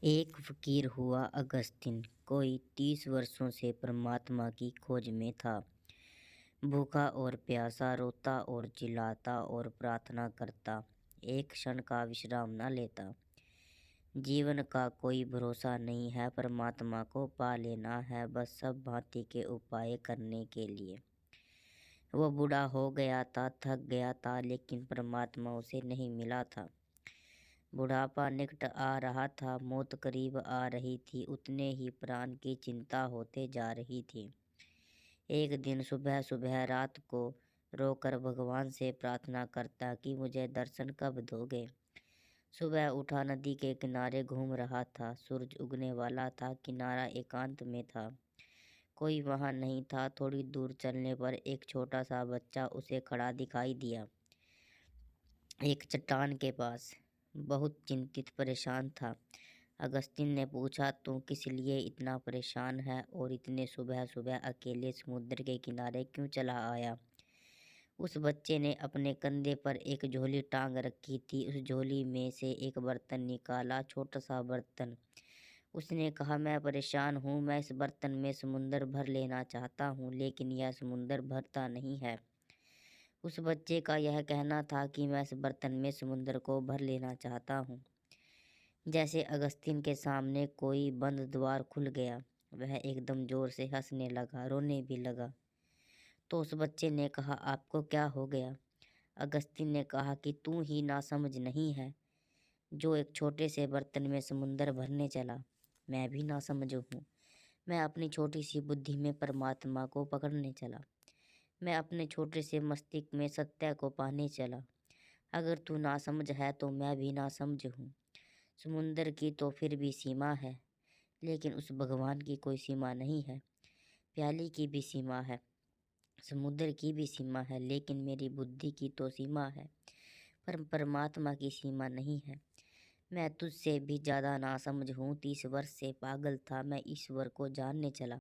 एक फकीर हुआ अगस्तिन। कोई 30 वर्षों से परमात्मा की खोज में था। भूखा और प्यासा, रोता और चिल्लाता और प्रार्थना करता, एक क्षण का विश्राम न लेता। जीवन का कोई भरोसा नहीं है, परमात्मा को पा लेना है बस सब भांति के उपाय करने के लिए। वह बूढ़ा हो गया था, थक गया था, लेकिन परमात्मा उसे नहीं मिला था। बुढ़ापा निकट आ रहा था, मौत करीब आ रही थी, उतने ही प्राण की चिंता होते जा रही थी। एक दिन सुबह सुबह रात को रोकर भगवान से प्रार्थना करता कि मुझे दर्शन कब दोगे। सुबह उठा, नदी के किनारे घूम रहा था, सूरज उगने वाला था, किनारा एकांत में था, कोई वहां नहीं था। थोड़ी दूर चलने पर एक छोटा सा बच्चा उसे खड़ा दिखाई दिया, एक चट्टान के पास, बहुत चिंतित परेशान था। अगस्तिन ने पूछा, तू किस लिए इतना परेशान है और इतने सुबह सुबह अकेले समुद्र के किनारे क्यों चला आया। उस बच्चे ने अपने कंधे पर एक झोली टांग रखी थी। उस झोली में से एक बर्तन निकाला, छोटा सा बर्तन। उसने कहा, मैं परेशान हूँ, मैं इस बर्तन में समुद्र भर लेना चाहता हूँ, लेकिन यह समुद्र भरता नहीं है। उस बच्चे का यह कहना था कि मैं इस बर्तन में समुद्र को भर लेना चाहता हूँ। जैसे अगस्तिन के सामने कोई बंद द्वार खुल गया। वह एकदम जोर से हंसने लगा, रोने भी लगा। तो उस बच्चे ने कहा, आपको क्या हो गया। अगस्तिन ने कहा कि तू ही नासमझ नहीं है, जो एक छोटे से बर्तन में समुद्र भरने चला। मैं भी नासमझ हूँ। मैं अपनी छोटी सी बुद्धि में परमात्मा को पकड़ने चला। मैं अपने छोटे से मस्तिष्क में सत्य को पाने चला। अगर तू नासमझ है तो मैं भी नासमझ हूँ। समुंदर की तो फिर भी सीमा है, लेकिन उस भगवान की कोई सीमा नहीं है। प्याली की भी सीमा है, समुद्र की भी सीमा है, लेकिन मेरी बुद्धि की तो सीमा है, पर परमात्मा की सीमा नहीं है। मैं तुझसे भी ज़्यादा नासमझ हूँ। 30 वर्ष से पागल था, मैं ईश्वर को जानने चला।